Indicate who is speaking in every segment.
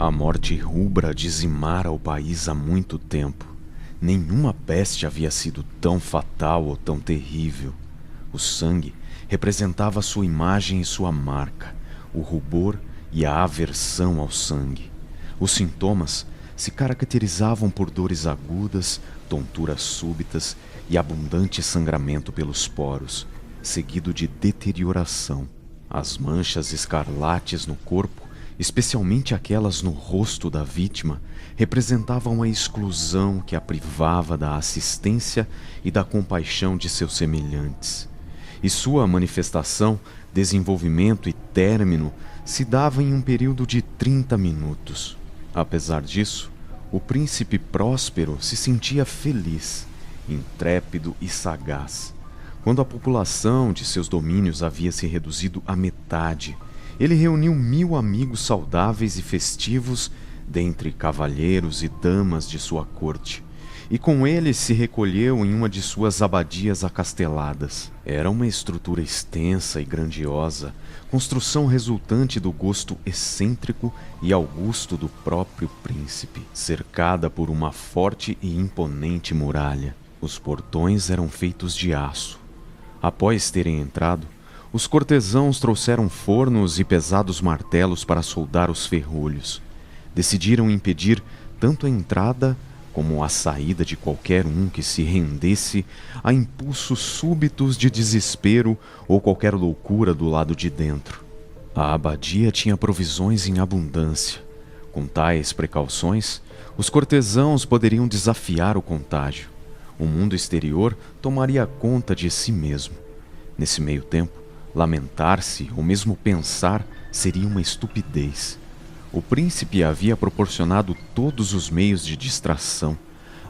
Speaker 1: A morte rubra dizimara o país há muito tempo. Nenhuma peste havia sido tão fatal ou tão terrível. O sangue representava sua imagem e sua marca, o rubor e a aversão ao sangue. Os sintomas se caracterizavam por dores agudas, tonturas súbitas e abundante sangramento pelos poros, seguido de deterioração. As manchas escarlates no corpo, especialmente aquelas no rosto da vítima, representavam a exclusão que a privava da assistência e da compaixão de seus semelhantes. E sua manifestação, desenvolvimento e término se dava em um período de 30 minutos. Apesar disso, o príncipe Próspero se sentia feliz, intrépido e sagaz. Quando a população de seus domínios havia se reduzido à metade, ele reuniu 1000 amigos saudáveis e festivos dentre cavalheiros e damas de sua corte, e com eles se recolheu em uma de suas abadias acasteladas. Era uma estrutura extensa e grandiosa, construção resultante do gosto excêntrico e augusto do próprio príncipe, cercada por uma forte e imponente muralha. Os portões eram feitos de aço. Após terem entrado, os cortesãos trouxeram fornos e pesados martelos para soldar os ferrolhos. Decidiram impedir tanto a entrada como a saída de qualquer um que se rendesse a impulsos súbitos de desespero ou qualquer loucura do lado de dentro. A abadia tinha provisões em abundância. Com tais precauções, os cortesãos poderiam desafiar o contágio. O mundo exterior tomaria conta de si mesmo. Nesse meio tempo, lamentar-se ou mesmo pensar seria uma estupidez. O príncipe havia proporcionado todos os meios de distração.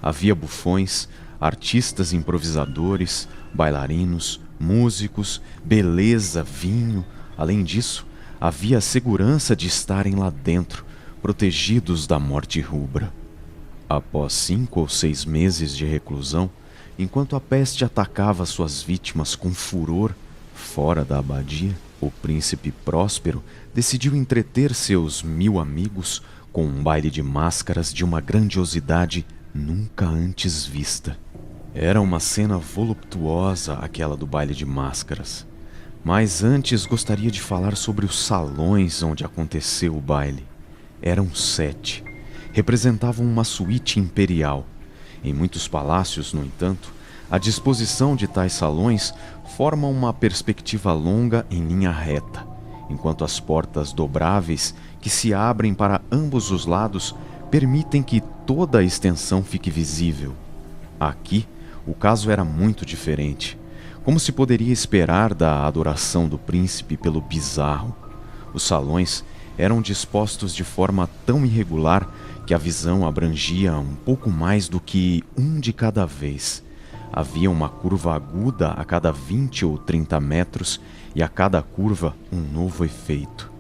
Speaker 1: Havia bufões, artistas improvisadores, bailarinos, músicos, beleza, vinho. Além disso, havia a segurança de estarem lá dentro, protegidos da morte rubra. Após 5 ou 6 meses de reclusão, enquanto a peste atacava suas vítimas com furor fora da abadia, o príncipe Próspero decidiu entreter seus 1000 amigos com um baile de máscaras de uma grandiosidade nunca antes vista. Era uma cena voluptuosa aquela do baile de máscaras. Mas antes gostaria de falar sobre os salões onde aconteceu o baile. Eram 7. Representavam uma suíte imperial. Em muitos palácios, no entanto, a disposição de tais salões forma uma perspectiva longa em linha reta, enquanto as portas dobráveis que se abrem para ambos os lados permitem que toda a extensão fique visível. Aqui, o caso era muito diferente. Como se poderia esperar da adoração do príncipe pelo bizarro? Os salões eram dispostos de forma tão irregular que a visão abrangia um pouco mais do que um de cada vez. Havia uma curva aguda a cada 20 ou 30 metros e a cada curva um novo efeito.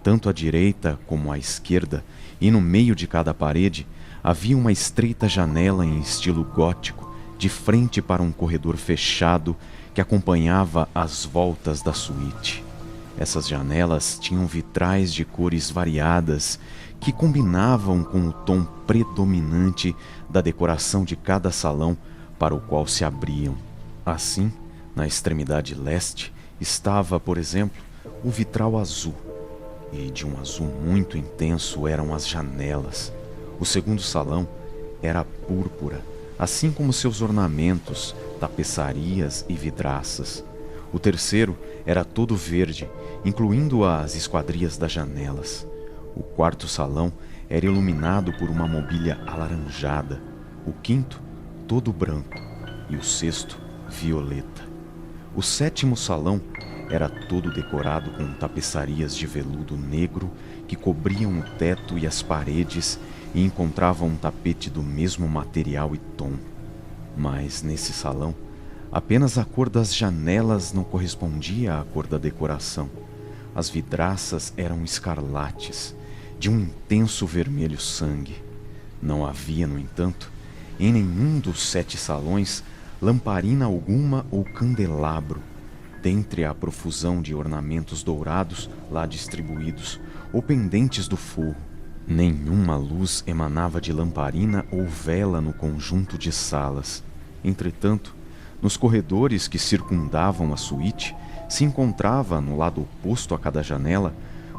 Speaker 1: Tanto à direita como à esquerda e no meio de cada parede havia uma estreita janela em estilo gótico, de frente para um corredor fechado que acompanhava as voltas da suíte. Essas janelas tinham vitrais de cores variadas que combinavam com o tom predominante da decoração de cada salão para o qual se abriam. Assim, na extremidade leste estava, por exemplo, o vitral azul, e de um azul muito intenso eram as janelas. O segundo salão era púrpura, assim como seus ornamentos, tapeçarias e vidraças. O terceiro era todo verde, incluindo as esquadrias das janelas. O quarto salão era iluminado por uma mobília alaranjada. O quinto, todo branco, e o sexto, violeta. O sétimo salão era todo decorado com tapeçarias de veludo negro que cobriam o teto e as paredes e encontravam um tapete do mesmo material e tom. Mas nesse salão, apenas a cor das janelas não correspondia à cor da decoração. As vidraças eram escarlates, de um intenso vermelho sangue. Não havia, no entanto, em nenhum dos 7 salões, lamparina alguma ou candelabro, dentre a profusão de ornamentos dourados lá distribuídos, ou pendentes do forro. Nenhuma luz emanava de lamparina ou vela no conjunto de salas. Entretanto, nos corredores que circundavam a suíte, se encontrava, no lado oposto a cada janela,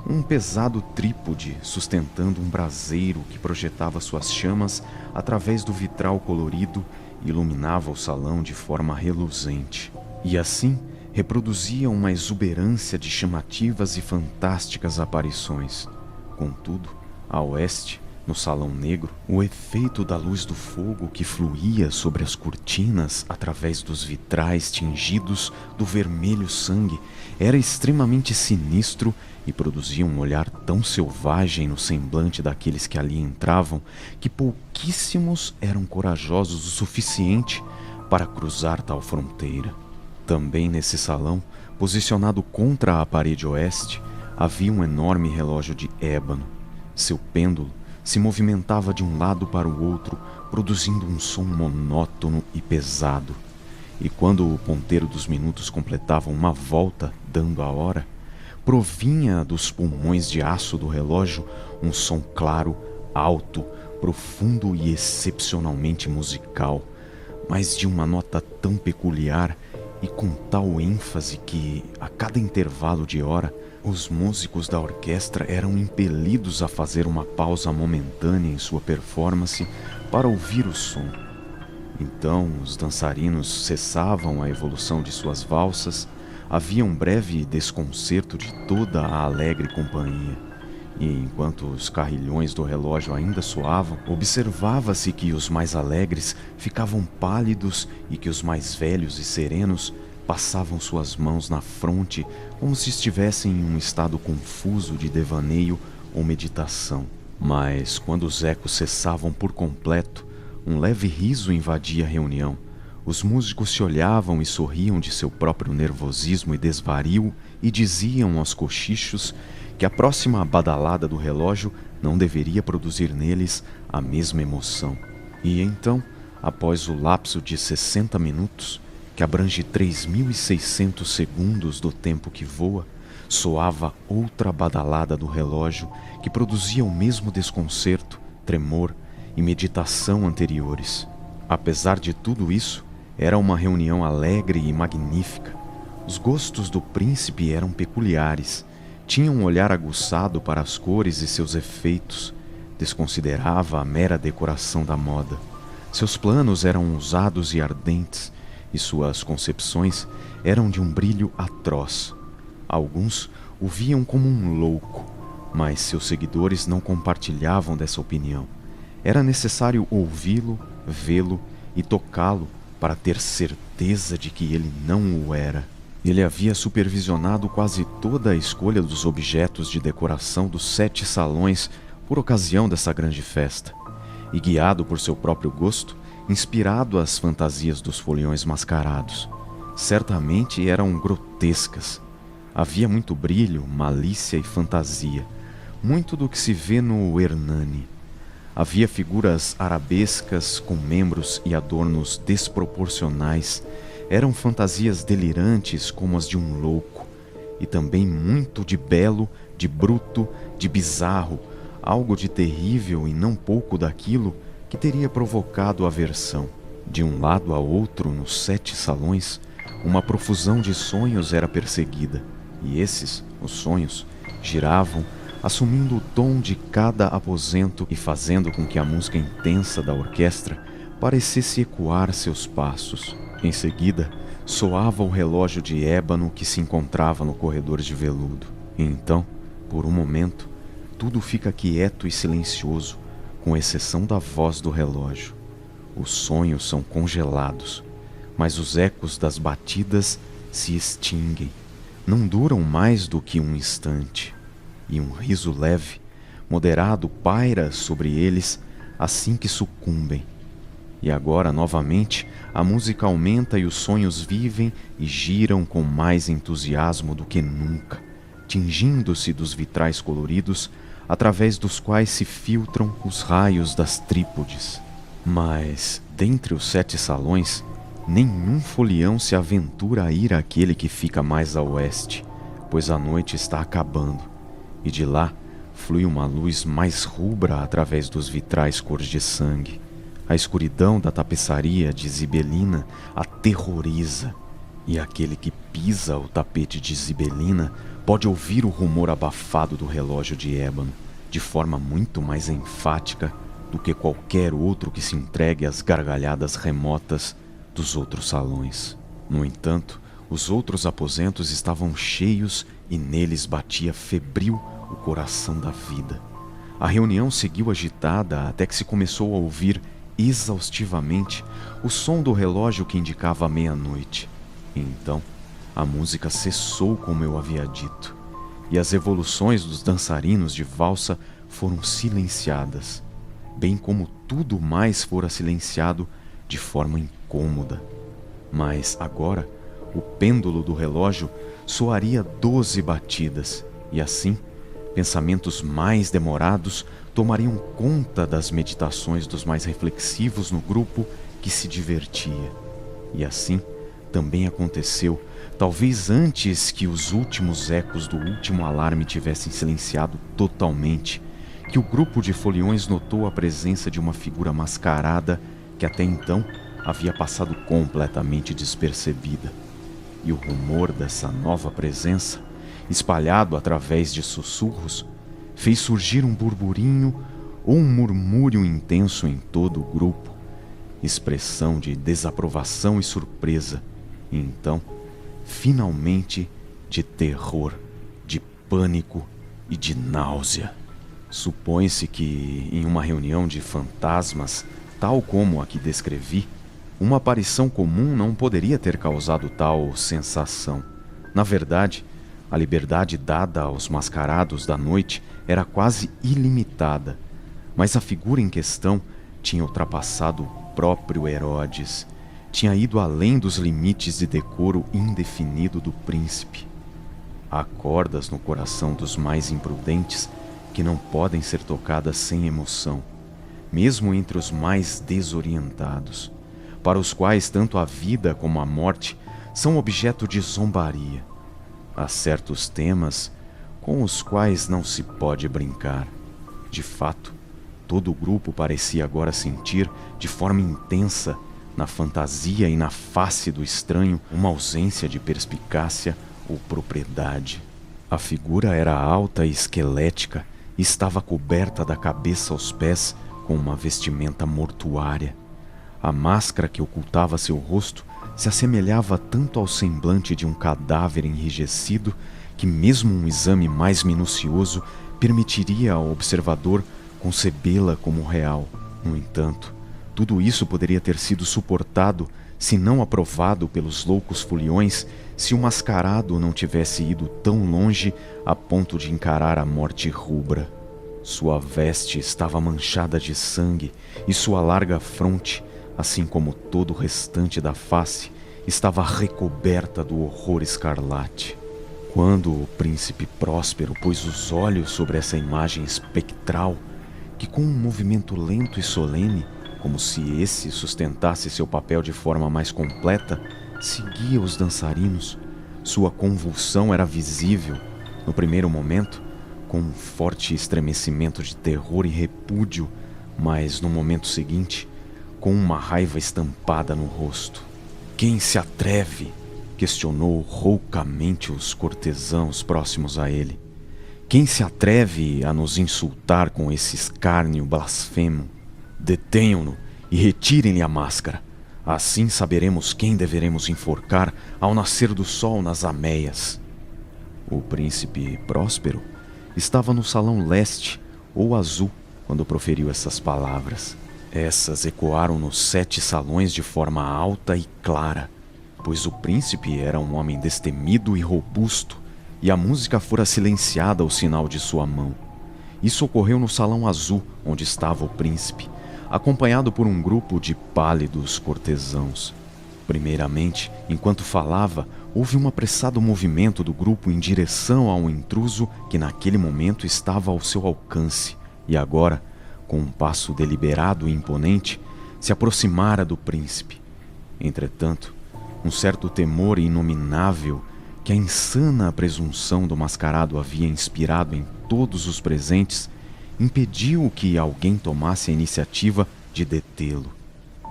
Speaker 1: um pesado trípode sustentando um braseiro que projetava suas chamas através do vitral colorido e iluminava o salão de forma reluzente. E assim reproduzia uma exuberância de chamativas e fantásticas aparições. Contudo, a oeste, no salão negro, o efeito da luz do fogo que fluía sobre as cortinas através dos vitrais tingidos do vermelho sangue era extremamente sinistro e produzia um olhar tão selvagem no semblante daqueles que ali entravam que pouquíssimos eram corajosos o suficiente para cruzar tal fronteira. Também nesse salão, posicionado contra a parede oeste, havia um enorme relógio de ébano. Seu pêndulo se movimentava de um lado para o outro, produzindo um som monótono e pesado. E quando o ponteiro dos minutos completava uma volta, dando a hora, provinha dos pulmões de aço do relógio um som claro, alto, profundo e excepcionalmente musical, mas de uma nota tão peculiar e com tal ênfase que, a cada intervalo de hora, os músicos da orquestra eram impelidos a fazer uma pausa momentânea em sua performance para ouvir o som. Então, os dançarinos cessavam a evolução de suas valsas, havia um breve desconcerto de toda a alegre companhia, e enquanto os carrilhões do relógio ainda soavam, observava-se que os mais alegres ficavam pálidos e que os mais velhos e serenos passavam suas mãos na fronte como se estivessem em um estado confuso de devaneio ou meditação. Mas, quando os ecos cessavam por completo, um leve riso invadia a reunião. Os músicos se olhavam e sorriam de seu próprio nervosismo e desvario e diziam aos cochichos que a próxima badalada do relógio não deveria produzir neles a mesma emoção. E então, após o lapso de 60 minutos, que abrange 3.600 segundos do tempo que voa, soava outra badalada do relógio que produzia o mesmo desconcerto, tremor e meditação anteriores. Apesar de tudo isso, era uma reunião alegre e magnífica. Os gostos do príncipe eram peculiares. Tinha um olhar aguçado para as cores e seus efeitos. Desconsiderava a mera decoração da moda. Seus planos eram ousados e ardentes, e suas concepções eram de um brilho atroz. Alguns o viam como um louco, mas seus seguidores não compartilhavam dessa opinião. Era necessário ouvi-lo, vê-lo e tocá-lo para ter certeza de que ele não o era. Ele havia supervisionado quase toda a escolha dos objetos de decoração dos 7 salões por ocasião dessa grande festa, e guiado por seu próprio gosto, inspirado às fantasias dos foliões mascarados. Certamente eram grotescas. Havia muito brilho, malícia e fantasia, muito do que se vê no Hernani. Havia figuras arabescas com membros e adornos desproporcionais. Eram fantasias delirantes como as de um louco, e também muito de belo, de bruto, de bizarro, algo de terrível e não pouco daquilo que teria provocado aversão. De um lado a outro, nos 7 salões, uma profusão de sonhos era perseguida, e esses, os sonhos, giravam, assumindo o tom de cada aposento e fazendo com que a música intensa da orquestra parecesse ecoar seus passos. Em seguida, soava o relógio de ébano que se encontrava no corredor de veludo. E então, por um momento, tudo fica quieto e silencioso, com exceção da voz do relógio. Os sonhos são congelados, mas os ecos das batidas se extinguem. Não duram mais do que um instante, e um riso leve, moderado, paira sobre eles assim que sucumbem. E agora, novamente, a música aumenta e os sonhos vivem e giram com mais entusiasmo do que nunca, tingindo-se dos vitrais coloridos, através dos quais se filtram os raios das trípodes. Mas, dentre os 7 salões, nenhum folião se aventura a ir àquele que fica mais a oeste, pois a noite está acabando, e de lá Flui uma luz mais rubra através dos vitrais cor de sangue. A escuridão da tapeçaria de zibelina aterroriza, e aquele que pisa o tapete de zibelina pode ouvir o rumor abafado do relógio de ébano, de forma muito mais enfática do que qualquer outro que se entregue às gargalhadas remotas dos outros salões. No entanto, os outros aposentos estavam cheios e neles batia febril o coração da vida. A reunião seguiu agitada até que se começou a ouvir exaustivamente o som do relógio que indicava a meia-noite. E então, a música cessou como eu havia dito, e as evoluções dos dançarinos de valsa foram silenciadas, bem como tudo mais fora silenciado de forma incômoda. Mas agora, o pêndulo do relógio soaria 12 batidas, e assim, pensamentos mais demorados tomariam conta das meditações dos mais reflexivos no grupo que se divertia. E assim também aconteceu, talvez antes que os últimos ecos do último alarme tivessem silenciado totalmente, que o grupo de foliões notou a presença de uma figura mascarada que até então havia passado completamente despercebida. E o rumor dessa nova presença, espalhado através de sussurros, fez surgir um burburinho ou um murmúrio intenso em todo o grupo, expressão de desaprovação e surpresa, e então, finalmente, de terror, de pânico e de náusea. Supõe-se que, em uma reunião de fantasmas, tal como a que descrevi, uma aparição comum não poderia ter causado tal sensação. Na verdade, a liberdade dada aos mascarados da noite era quase ilimitada, mas a figura em questão tinha ultrapassado o próprio Herodes, tinha ido além dos limites de decoro indefinido do príncipe. Há cordas no coração dos mais imprudentes que não podem ser tocadas sem emoção, mesmo entre os mais desorientados, para os quais tanto a vida como a morte são objeto de zombaria. Há certos temas com os quais não se pode brincar. De fato, todo o grupo parecia agora sentir, de forma intensa, na fantasia e na face do estranho, uma ausência de perspicácia ou propriedade. A figura era alta e esquelética e estava coberta da cabeça aos pés com uma vestimenta mortuária. A máscara que ocultava seu rosto se assemelhava tanto ao semblante de um cadáver enrijecido que mesmo um exame mais minucioso permitiria ao observador concebê-la como real. No entanto, tudo isso poderia ter sido suportado, se não aprovado pelos loucos foliões, se o mascarado não tivesse ido tão longe a ponto de encarar a morte rubra. Sua veste estava manchada de sangue e sua larga fronte, assim como todo o restante da face, estava recoberta do horror escarlate. Quando o príncipe Próspero pôs os olhos sobre essa imagem espectral, que com um movimento lento e solene, como se esse sustentasse seu papel de forma mais completa, seguia os dançarinos, sua convulsão era visível, no primeiro momento, com um forte estremecimento de terror e repúdio, mas no momento seguinte, com uma raiva estampada no rosto. "Quem se atreve?" questionou roucamente os cortesãos próximos a ele. "Quem se atreve a nos insultar com esse escárnio blasfemo? Detenham-no e retirem-lhe a máscara. Assim saberemos quem deveremos enforcar ao nascer do sol nas ameias." O príncipe Próspero estava no salão leste ou azul quando proferiu essas palavras. Essas ecoaram nos 7 salões de forma alta e clara, pois o príncipe era um homem destemido e robusto, e a música fora silenciada ao sinal de sua mão. Isso ocorreu no salão azul, onde estava o príncipe, acompanhado por um grupo de pálidos cortesãos. Primeiramente, enquanto falava, houve um apressado movimento do grupo em direção ao intruso que naquele momento estava ao seu alcance, e agora, com um passo deliberado e imponente, se aproximara do príncipe. Entretanto, um certo temor inominável que a insana presunção do mascarado havia inspirado em todos os presentes, impediu que alguém tomasse a iniciativa de detê-lo.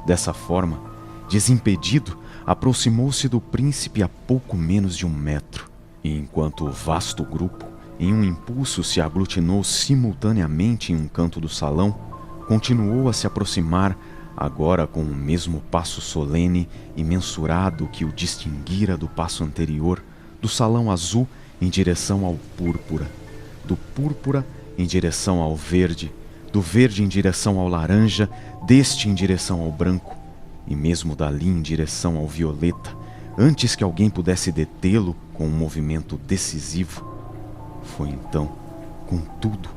Speaker 1: Dessa forma, desimpedido, aproximou-se do príncipe a pouco menos de 1 metro, e enquanto o vasto grupo, em um impulso, se aglutinou simultaneamente em um canto do salão, continuou a se aproximar, agora com o mesmo passo solene e mensurado que o distinguira do passo anterior, do salão azul em direção ao púrpura, do púrpura em direção ao verde, do verde em direção ao laranja, deste em direção ao branco, e mesmo dali em direção ao violeta, antes que alguém pudesse detê-lo com um movimento decisivo. Foi então, contudo,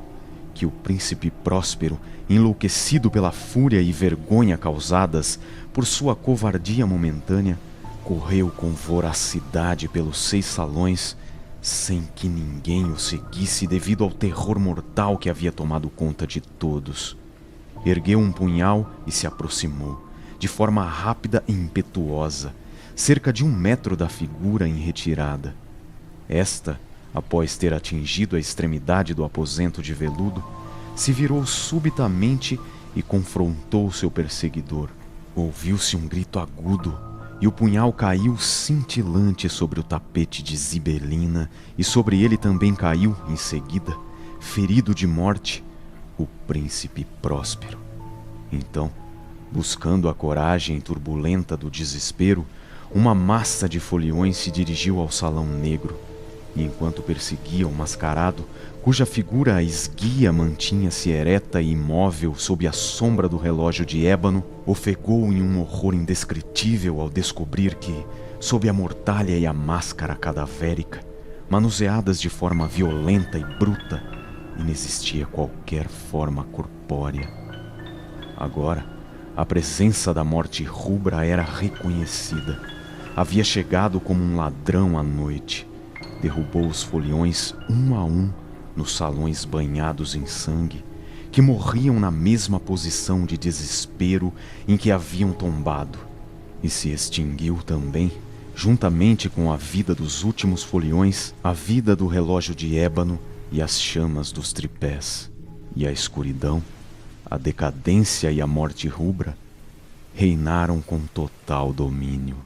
Speaker 1: que o príncipe Próspero, enlouquecido pela fúria e vergonha causadas por sua covardia momentânea, correu com voracidade pelos 6 salões, sem que ninguém o seguisse devido ao terror mortal que havia tomado conta de todos. Ergueu um punhal e se aproximou, de forma rápida e impetuosa, cerca de 1 metro da figura em retirada. Esta, após ter atingido a extremidade do aposento de veludo, se virou subitamente e confrontou seu perseguidor. Ouviu-se um grito agudo, e o punhal caiu cintilante sobre o tapete de zibelina, e sobre ele também caiu, em seguida, ferido de morte, o príncipe Próspero. Então, buscando a coragem turbulenta do desespero, uma massa de foliões se dirigiu ao salão negro, e enquanto perseguia o mascarado, cuja figura esguia mantinha-se ereta e imóvel sob a sombra do relógio de ébano, ofegou em um horror indescritível ao descobrir que, sob a mortalha e a máscara cadavérica, manuseadas de forma violenta e bruta, inexistia qualquer forma corpórea. Agora, a presença da morte rubra era reconhecida. Havia chegado como um ladrão à noite. Derrubou os foliões um a um nos salões banhados em sangue, que morriam na mesma posição de desespero em que haviam tombado, e se extinguiu também, juntamente com a vida dos últimos foliões, a vida do relógio de ébano e as chamas dos tripés. E a escuridão, a decadência e a morte rubra reinaram com total domínio.